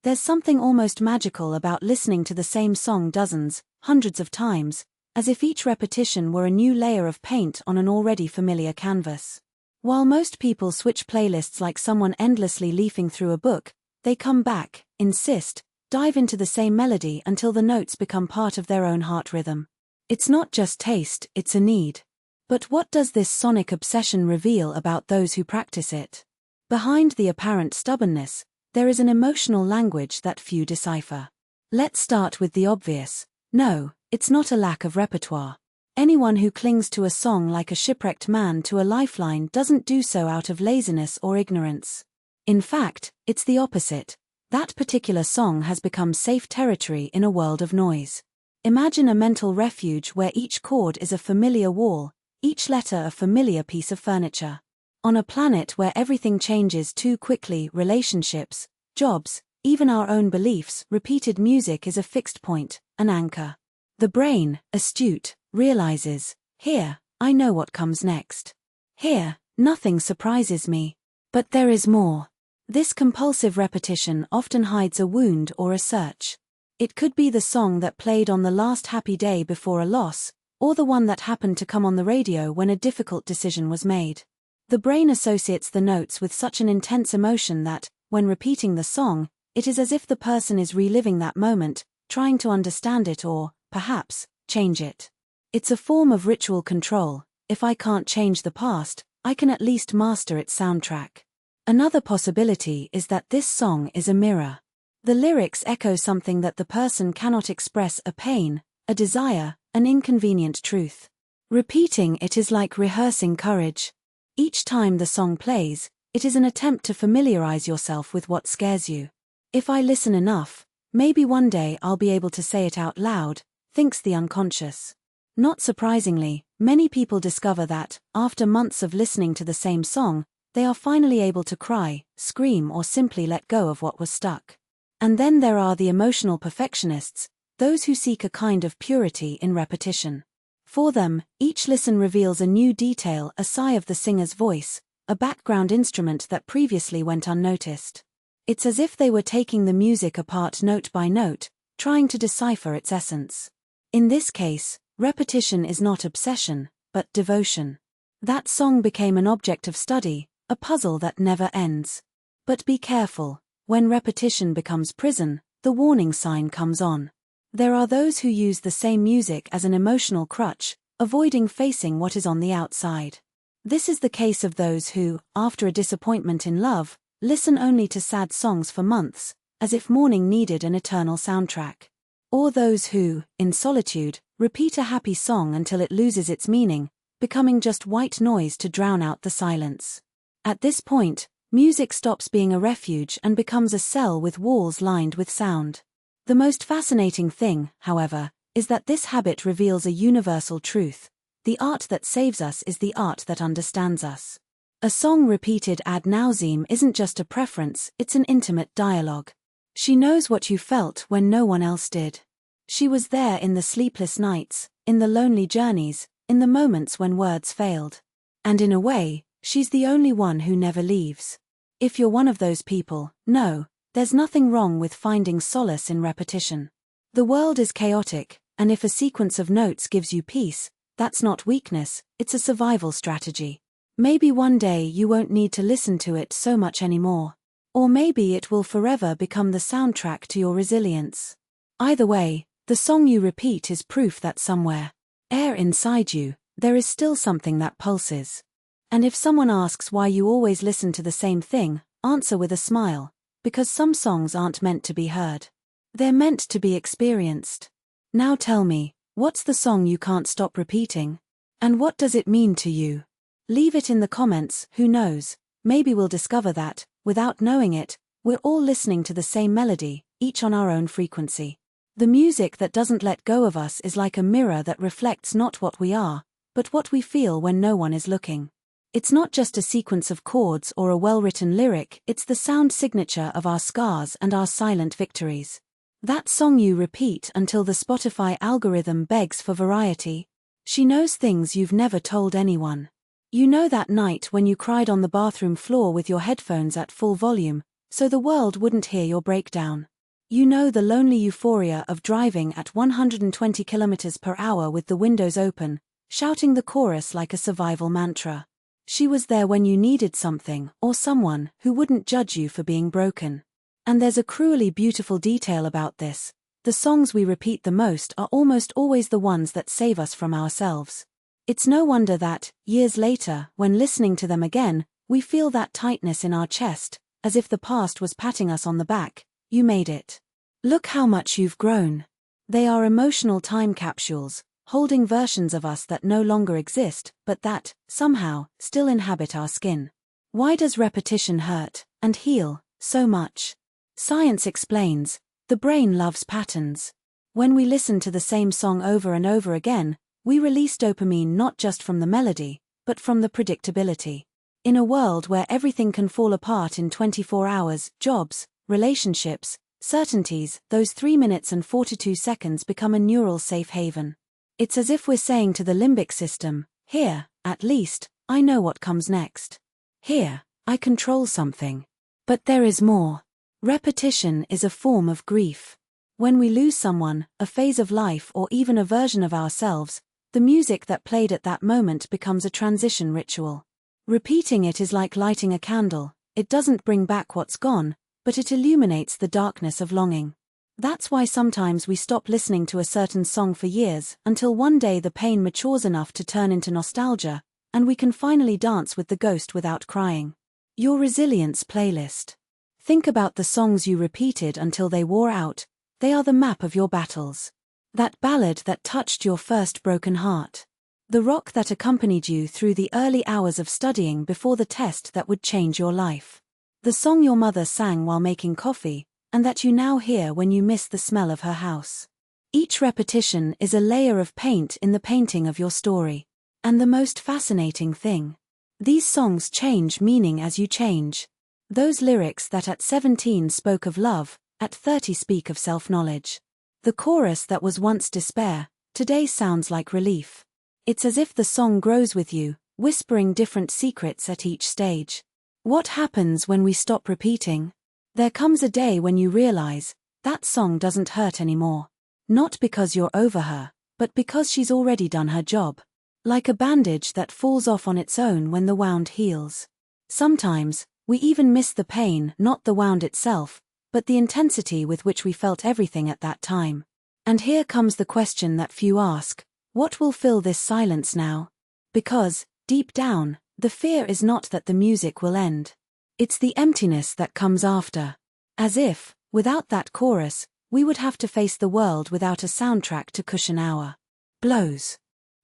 There's something almost magical about listening to the same song dozens, hundreds of times, as if each repetition were a new layer of paint on an already familiar canvas. While most people switch playlists like someone endlessly leafing through a book, they come back, insist, dive into the same melody until the notes become part of their own heart rhythm. It's not just taste, it's a need. But what does this sonic obsession reveal about those who practice it? Behind the apparent stubbornness, there is an emotional language that few decipher. Let's start with the obvious. No, it's not a lack of repertoire. Anyone who clings to a song like a shipwrecked man to a lifeline doesn't do so out of laziness or ignorance. In fact, it's the opposite. That particular song has become safe territory in a world of noise. Imagine a mental refuge where each chord is a familiar wall, each letter a familiar piece of furniture. On a planet where everything changes too quickly, relationships, jobs, even our own beliefs, repeated music is a fixed point, an anchor. The brain, astute, realizes, here, I know what comes next. Here, nothing surprises me. But there is more. This compulsive repetition often hides a wound or a search. It could be the song that played on the last happy day before a loss, or the one that happened to come on the radio when a difficult decision was made. The brain associates the notes with such an intense emotion that, when repeating the song, it is as if the person is reliving that moment, trying to understand it or, perhaps, change it. It's a form of ritual control. If I can't change the past, I can at least master its soundtrack. Another possibility is that this song is a mirror. The lyrics echo something that the person cannot express: a pain, a desire, an inconvenient truth. Repeating it is like rehearsing courage. Each time the song plays, it is an attempt to familiarize yourself with what scares you. If I listen enough, maybe one day I'll be able to say it out loud, thinks the unconscious. Not surprisingly, many people discover that, after months of listening to the same song, they are finally able to cry, scream, or simply let go of what was stuck. And then there are the emotional perfectionists, those who seek a kind of purity in repetition. For them, each listen reveals a new detail: a sigh of the singer's voice, a background instrument that previously went unnoticed. It's as if they were taking the music apart note by note, trying to decipher its essence. In this case, repetition is not obsession, but devotion. That song became an object of study, a puzzle that never ends. But be careful, when repetition becomes prison, the warning sign comes on. There are those who use the same music as an emotional crutch, avoiding facing what is on the outside. This is the case of those who, after a disappointment in love, listen only to sad songs for months, as if mourning needed an eternal soundtrack. Or those who, in solitude, repeat a happy song until it loses its meaning, becoming just white noise to drown out the silence. At this point, music stops being a refuge and becomes a cell with walls lined with sound. The most fascinating thing, however, is that this habit reveals a universal truth: the art that saves us is the art that understands us. A song repeated ad nauseam isn't just a preference, it's an intimate dialogue. She knows what you felt when no one else did. She was there in the sleepless nights, in the lonely journeys, in the moments when words failed. And in a way, she's the only one who never leaves. If you're one of those people, know, there's nothing wrong with finding solace in repetition. The world is chaotic, and if a sequence of notes gives you peace, that's not weakness, it's a survival strategy. Maybe one day you won't need to listen to it so much anymore. Or maybe it will forever become the soundtrack to your resilience. Either way, the song you repeat is proof that somewhere, inside you, there is still something that pulses. And if someone asks why you always listen to the same thing, answer with a smile: because some songs aren't meant to be heard. They're meant to be experienced. Now tell me, what's the song you can't stop repeating? And what does it mean to you? Leave it in the comments. Who knows, maybe we'll discover that, without knowing it, we're all listening to the same melody, each on our own frequency. The music that doesn't let go of us is like a mirror that reflects not what we are, but what we feel when no one is looking. It's not just a sequence of chords or a well-written lyric, it's the sound signature of our scars and our silent victories. That song you repeat until the Spotify algorithm begs for variety. She knows things you've never told anyone. You know that night when you cried on the bathroom floor with your headphones at full volume, so the world wouldn't hear your breakdown. You know the lonely euphoria of driving at 120 kilometers per hour with the windows open, shouting the chorus like a survival mantra. She was there when you needed something or someone who wouldn't judge you for being broken. And there's a cruelly beautiful detail about this. The songs we repeat the most are almost always the ones that save us from ourselves. It's no wonder that, years later, when listening to them again, we feel that tightness in our chest, as if the past was patting us on the back. You made it. Look how much you've grown. They are emotional time capsules, holding versions of us that no longer exist, but that, somehow, still inhabit our skin. Why does repetition hurt, and heal, so much? Science explains, the brain loves patterns. When we listen to the same song over and over again, we release dopamine not just from the melody, but from the predictability. In a world where everything can fall apart in 24 hours, jobs, relationships, certainties, those 3 minutes and 42 seconds become a neural safe haven. It's as if we're saying to the limbic system, here, at least, I know what comes next. Here, I control something. But there is more. Repetition is a form of grief. When we lose someone, a phase of life, or even a version of ourselves, the music that played at that moment becomes a transition ritual. Repeating it is like lighting a candle. It doesn't bring back what's gone, but it illuminates the darkness of longing. That's why sometimes we stop listening to a certain song for years, until one day the pain matures enough to turn into nostalgia, and we can finally dance with the ghost without crying. Your resilience playlist. Think about the songs you repeated until they wore out. They are the map of your battles. That ballad that touched your first broken heart. The rock that accompanied you through the early hours of studying before the test that would change your life. The song your mother sang while making coffee, and that you now hear when you miss the smell of her house. Each repetition is a layer of paint in the painting of your story. And the most fascinating thing. These songs change meaning as you change. Those lyrics that at 17 spoke of love, at 30 speak of self-knowledge. The chorus that was once despair, today sounds like relief. It's as if the song grows with you, whispering different secrets at each stage. What happens when we stop repeating? There comes a day when you realize, that song doesn't hurt anymore. Not because you're over her, but because she's already done her job. Like a bandage that falls off on its own when the wound heals. Sometimes, we even miss the pain, not the wound itself, but the intensity with which we felt everything at that time. And here comes the question that few ask. What will fill this silence now? Because, deep down, the fear is not that the music will end. It's the emptiness that comes after. As if, without that chorus, we would have to face the world without a soundtrack to cushion our blows.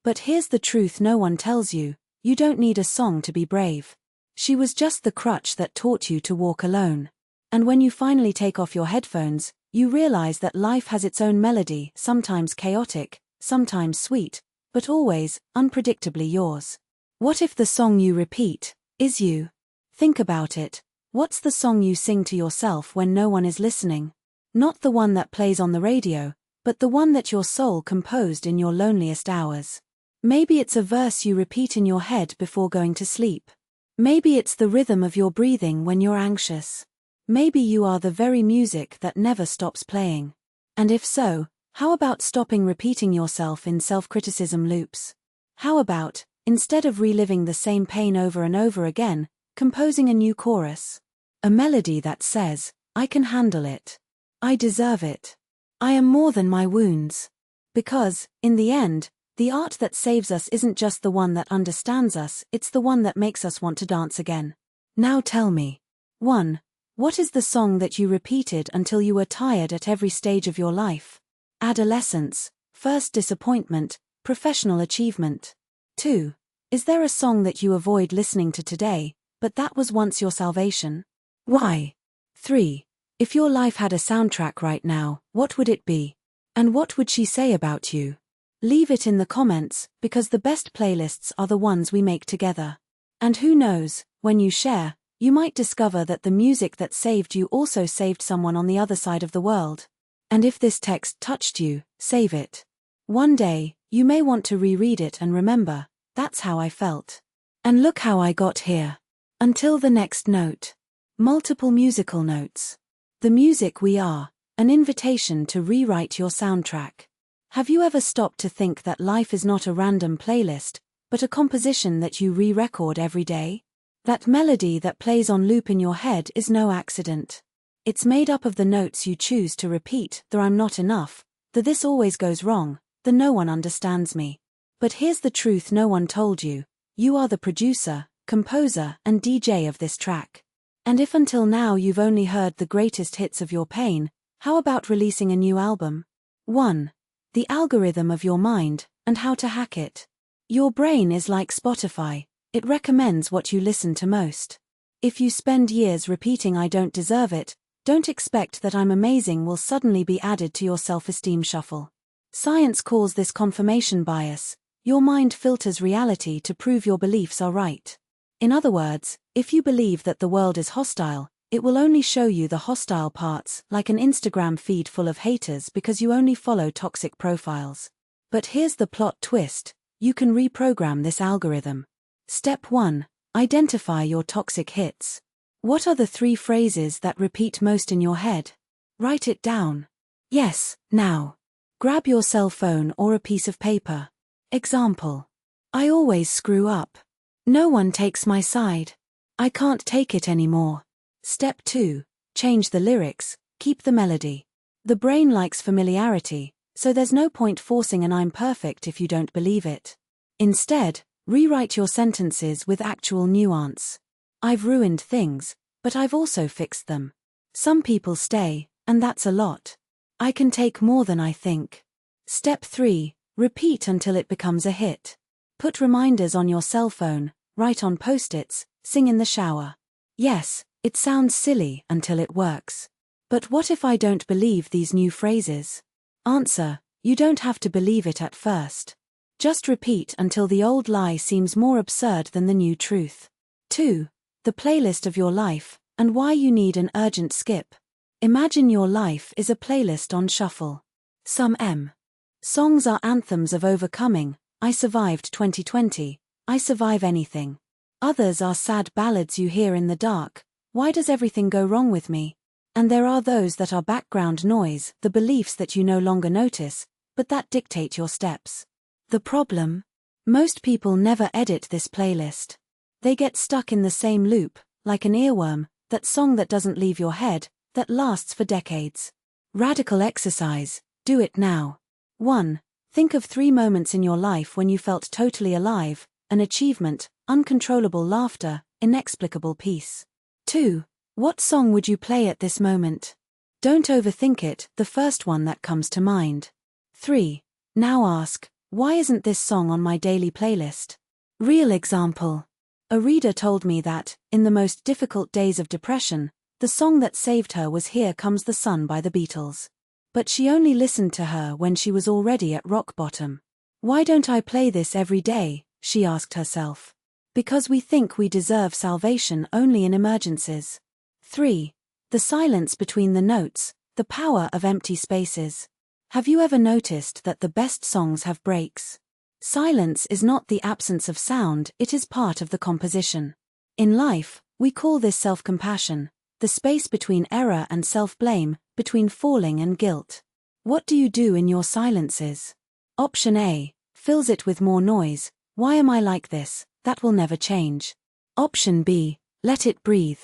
But here's the truth no one tells you, you don't need a song to be brave. She was just the crutch that taught you to walk alone. And when you finally take off your headphones, you realize that life has its own melody, sometimes chaotic, sometimes sweet, but always, unpredictably yours. What if the song you repeat is you? Think about it. What's the song you sing to yourself when no one is listening? Not the one that plays on the radio, but the one that your soul composed in your loneliest hours. Maybe it's a verse you repeat in your head before going to sleep. Maybe it's the rhythm of your breathing when you're anxious. Maybe you are the very music that never stops playing. And if so, how about stopping repeating yourself in self-criticism loops? How about, instead of reliving the same pain over and over again, composing a new chorus? A melody that says, I can handle it. I deserve it. I am more than my wounds. Because, in the end, the art that saves us isn't just the one that understands us, it's the one that makes us want to dance again. Now tell me. 1. What is the song that you repeated until you were tired at every stage of your life? Adolescence, first disappointment, professional achievement. 2. Is there a song that you avoid listening to today, but that was once your salvation? Why? 3. If your life had a soundtrack right now, what would it be? And what would she say about you? Leave it in the comments, because the best playlists are the ones we make together. And who knows, when you share, you might discover that the music that saved you also saved someone on the other side of the world. And if this text touched you, save it. One day, you may want to reread it and remember, that's how I felt. And look how I got here. Until the next note. Multiple musical notes. The music we are, an invitation to rewrite your soundtrack. Have you ever stopped to think that life is not a random playlist, but a composition that you re-record every day? That melody that plays on loop in your head is no accident. It's made up of the notes you choose to repeat: the "I'm not enough," the "this always goes wrong," the "no one understands me." But here's the truth no one told you: you are the producer, composer, and DJ of this track. And if until now you've only heard the greatest hits of your pain, how about releasing a new album? 1. The algorithm of your mind, and how to hack it. Your brain is like Spotify, it recommends what you listen to most. If you spend years repeating "I don't deserve it," don't expect that "I'm amazing" will suddenly be added to your self-esteem shuffle. Science calls this confirmation bias. Your mind filters reality to prove your beliefs are right. In other words, if you believe that the world is hostile, it will only show you the hostile parts, like an Instagram feed full of haters because you only follow toxic profiles. But here's the plot twist: you can reprogram this algorithm. Step 1. Identify your toxic hits. What are the 3 phrases that repeat most in your head? Write it down. Yes, now. Grab your cell phone or a piece of paper. Example: I always screw up. No one takes my side. I can't take it anymore. Step 2. Change the lyrics, keep the melody. The brain likes familiarity, so there's no point forcing an "I'm perfect" if you don't believe it. Instead, rewrite your sentences with actual nuance. I've ruined things, but I've also fixed them. Some people stay, and that's a lot. I can take more than I think. Step 3. Repeat until it becomes a hit. Put reminders on your cell phone, write on post-its, sing in the shower. Yes, it sounds silly until it works. But what if I don't believe these new phrases? Answer: you don't have to believe it at first. Just repeat until the old lie seems more absurd than the new truth. 2. The playlist of your life, and why you need an urgent skip. Imagine your life is a playlist on shuffle. Some songs are anthems of overcoming: I survived 2020, I survive anything. Others are sad ballads you hear in the dark: why does everything go wrong with me? And there are those that are background noise, the beliefs that you no longer notice, but that dictate your steps. The problem? Most people never edit this playlist. They get stuck in the same loop, like an earworm, that song that doesn't leave your head, that lasts for decades. Radical exercise: do it now. 1. Think of 3 moments in your life when you felt totally alive: an achievement, uncontrollable laughter, inexplicable peace. 2. What song would you play at this moment? Don't overthink it, the first one that comes to mind. 3. Now ask, why isn't this song on my daily playlist? Real example. A reader told me that, in the most difficult days of depression, the song that saved her was "Here Comes the Sun" by the Beatles. But she only listened to her when she was already at rock bottom. Why don't I play this every day? She asked herself. Because we think we deserve salvation only in emergencies. 3. The silence between the notes, the power of empty spaces. Have you ever noticed that the best songs have breaks? Silence is not the absence of sound, it is part of the composition. In life, we call this self-compassion, the space between error and self-blame, between falling and guilt. What do you do in your silences? Option A. Fills it with more noise: why am I like this? That will never change. Option B. Let it breathe.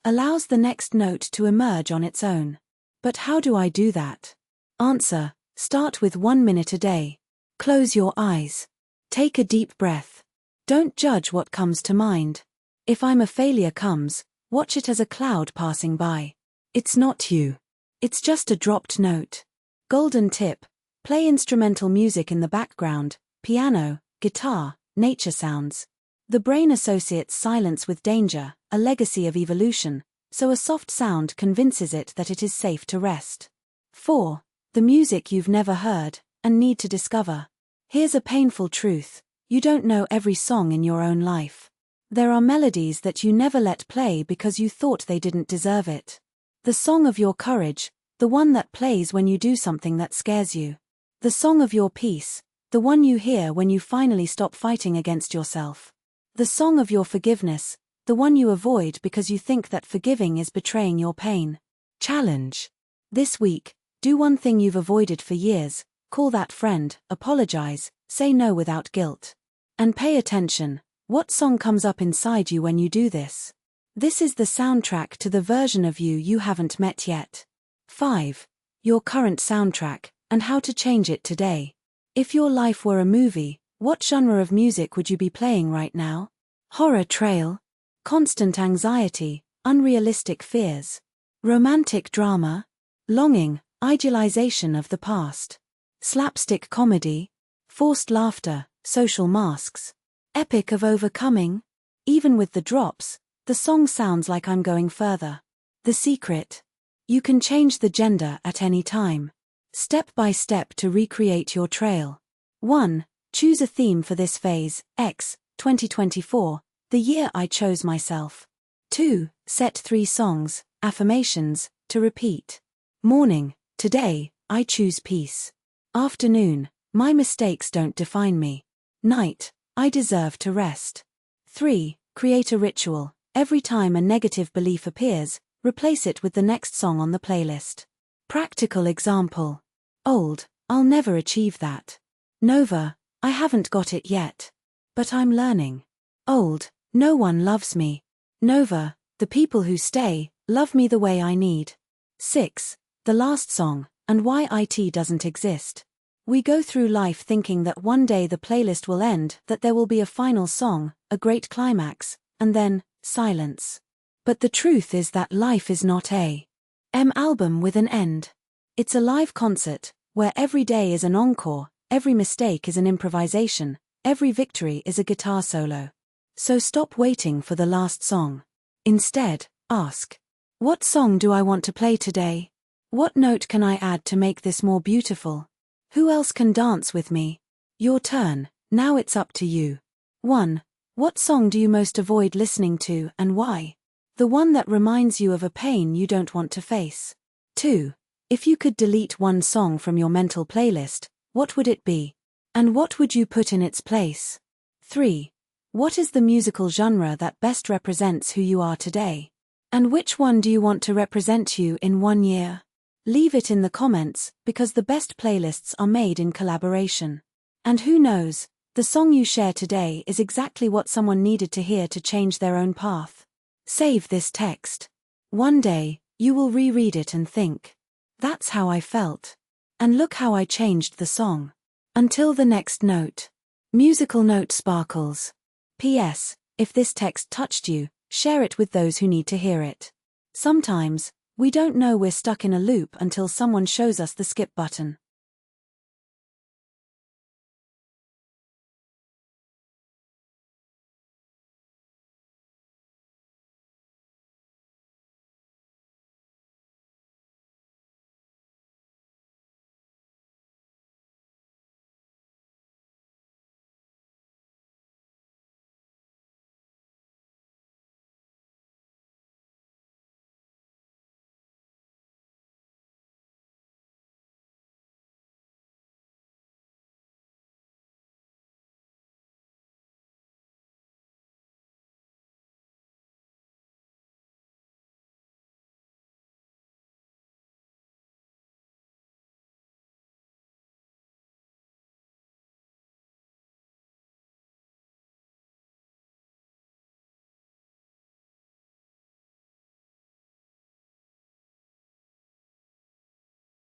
Allows the next note to emerge on its own. But how do I do that? Answer: start with 1 minute a day. Close your eyes. Take a deep breath. Don't judge what comes to mind. If "I'm a failure" comes, watch it as a cloud passing by. It's not you. It's just a dropped note. Golden tip: play instrumental music in the background: piano, guitar, nature sounds. The brain associates silence with danger, a legacy of evolution, so a soft sound convinces it that it is safe to rest. 4. The music you've never heard, and need to discover. Here's a painful truth: you don't know every song in your own life. There are melodies that you never let play because you thought they didn't deserve it. The song of your courage, the one that plays when you do something that scares you. The song of your peace, the one you hear when you finally stop fighting against yourself. The song of your forgiveness, The one you avoid because you think that forgiving is betraying your pain. Challenge. This week, do one thing you've avoided for years, call that friend, apologize, say no without guilt. And pay attention, what song comes up inside you when you do this? This is the soundtrack to the version of you haven't met yet. 5. Your current soundtrack, and how to change it today. If your life were a movie, what genre of music would you be playing right now? Horror trail? Constant anxiety, unrealistic fears? Romantic drama? Longing, idealization of the past? Slapstick comedy? Forced laughter, social masks? Epic of overcoming? Even with the drops, the song sounds like I'm going further. The secret? You can change the gender at any time. Step by step to recreate your trail. 1. Choose a theme for this phase, X, 2024, the year I chose myself. 2. Set 3 songs, affirmations, to repeat. Morning, today, I choose peace. Afternoon, my mistakes don't define me. Night, I deserve to rest. 3. Create a ritual. Every time a negative belief appears, replace it with the next song on the playlist. Practical example. Old, I'll never achieve that. Nova, I haven't got it yet. But I'm learning. Old, no one loves me. Nova, the people who stay, love me the way I need. 6. The last song, and why IT doesn't exist. We go through life thinking that one day the playlist will end, that there will be a final song, a great climax, and then, silence. But the truth is that life is not a album with an end. It's a live concert, where every day is an encore, every mistake is an improvisation, every victory is a guitar solo. So stop waiting for the last song. Instead, ask, what song do I want to play today? What note can I add to make this more beautiful? Who else can dance with me? Your turn, now it's up to you. 1. What song do you most avoid listening to and why? The one that reminds you of a pain you don't want to face. 2. If you could delete one song from your mental playlist, what would it be? And what would you put in its place? 3. What is the musical genre that best represents who you are today? And which one do you want to represent you in 1 year? Leave it in the comments, because the best playlists are made in collaboration. And who knows, the song you share today is exactly what someone needed to hear to change their own path. Save this text. One day, you will reread it and think, that's how I felt. And look how I changed the song. Until the next note. Musical note sparkles. P.S. If this text touched you, share it with those who need to hear it. Sometimes, we don't know we're stuck in a loop until someone shows us the skip button.